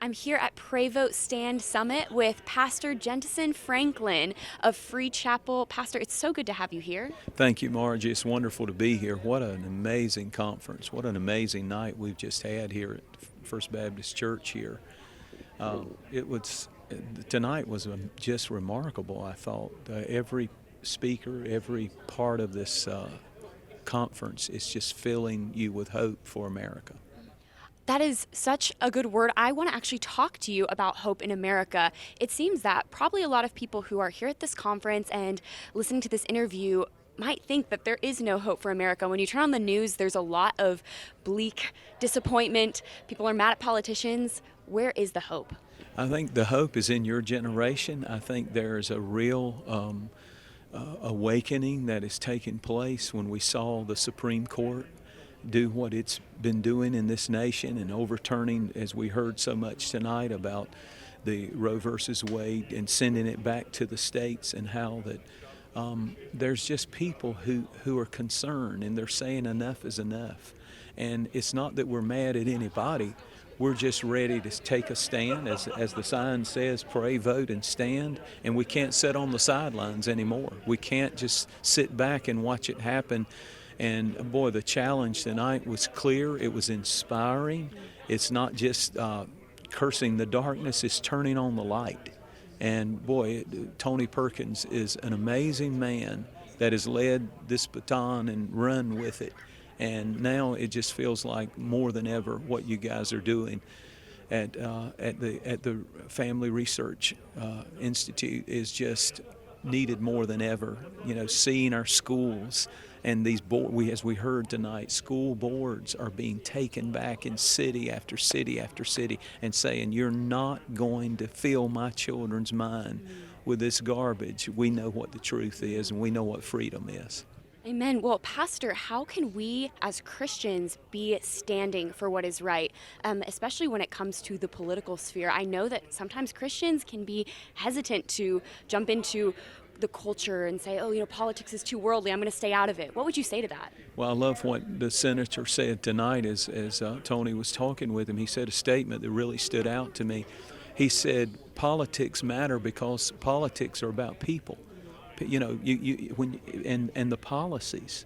I'm here at Pray Vote Stand Summit with Pastor Jentezen Franklin of Free Chapel. Pastor, it's so good to have you here. Thank you, Margie. It's wonderful to be here. What an amazing conference. What an amazing night we've just had here at First Baptist Church here. It was Tonight was just remarkable. I thought every speaker, every part of this conference is just filling you with hope for America. That is such a good word. I want to actually talk to you about hope in America. It seems that probably a lot of people who are here at this conference and listening to this interview might think that there is no hope for America. When you turn on the news, there's a lot of bleak disappointment. People are mad at politicians. Where is the hope? I think the hope is in your generation. I think there's a real awakening that is taking place when we saw the Supreme Court do what it's been doing in this nation and overturning, as we heard so much tonight about the Roe versus Wade, and sending it back to the states, and how that there's just people who are concerned, and they're saying enough is enough. And it's not that we're mad at anybody. We're just ready to take a stand. As the sign says, pray, vote, and stand. And we can't sit on the sidelines anymore. We can't just sit back and watch it happen. And boy, the challenge tonight was clear. It was inspiring. It's not just cursing the darkness, it's turning on the light. And boy, Tony Perkins is an amazing man that has led this baton and run with it. And now it just feels like more than ever what you guys are doing at the Family Research Institute is just needed more than ever. You know, seeing our schools and these as we heard tonight, school boards are being taken back in city after city after city, and saying, you're not going to fill my children's mind with this garbage. We know what the truth is, and we know what freedom is. Amen. Well, Pastor, how can we as Christians be standing for what is right, especially when it comes to the political sphere? I know that sometimes Christians can be hesitant to jump into the culture and say, politics is too worldly, I'm going to stay out of it. What would you say to that? Well, I love what the senator said tonight as Tony was talking with him. He said a statement that really stood out to me. He said, politics matter because politics are about people. You know, and the policies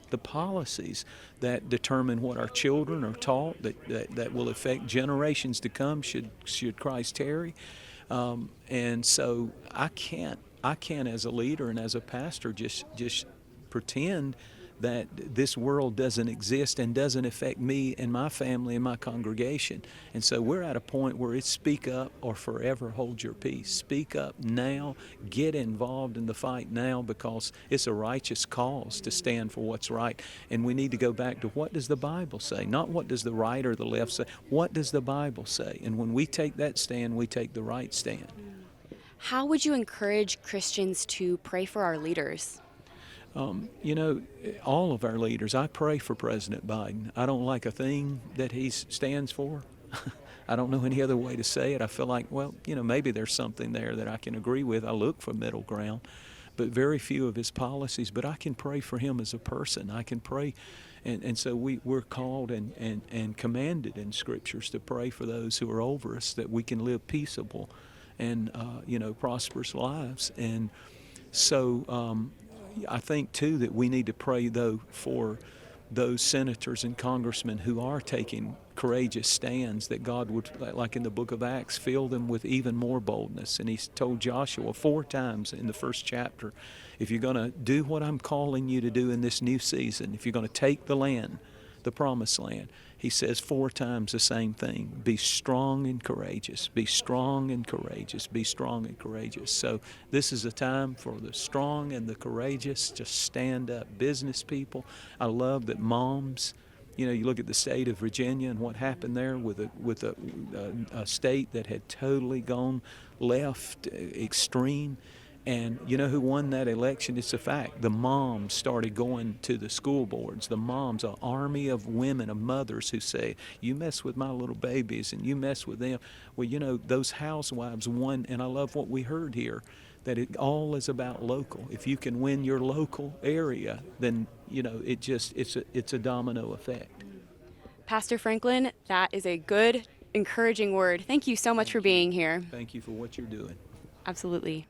that determine what our children are taught, that will affect generations to come should Christ tarry. And so I can't as a leader and as a pastor just pretend that this world doesn't exist and doesn't affect me and my family and my congregation. And so we're at a point where it's speak up or forever hold your peace. Speak up now, get involved in the fight now, because it's a righteous cause to stand for what's right. And we need to go back to, what does the Bible say? Not what does the right or the left say. What does the Bible say? And when we take that stand, we take the right stand. How would you encourage Christians to pray for our leaders? All of our leaders, I pray for President Biden. I don't like a thing that he stands for. I don't know any other way to say it. I feel like, maybe there's something there that I can agree with. I look for middle ground, but very few of his policies. But I can pray for him as a person. I can pray. And so we're called and commanded in scriptures to pray for those who are over us, that we can live peaceable and, prosperous lives. And so I think, too, that we need to pray, though, for those senators and congressmen who are taking courageous stands, that God would, like in the book of Acts, fill them with even more boldness. And he told Joshua 4 times in the first chapter, if you're going to do what I'm calling you to do in this new season, if you're going to take the land, the promised land, he says 4 times the same thing: be strong and courageous, be strong and courageous, be strong and courageous. So this is a time for the strong and the courageous to stand up. Business people, I love that moms, you look at the state of Virginia and what happened there with a state that had totally gone left, extreme. And you know who won that election? It's a fact. The moms started going to the school boards. The moms, an army of women, of mothers who say, you mess with my little babies and you mess with them. Well, those housewives won. And I love what we heard here, that it all is about local. If you can win your local area, then, it's a domino effect. Pastor Franklin, that is a good encouraging word. Thank you so much for being here. Thank you for what you're doing. Absolutely.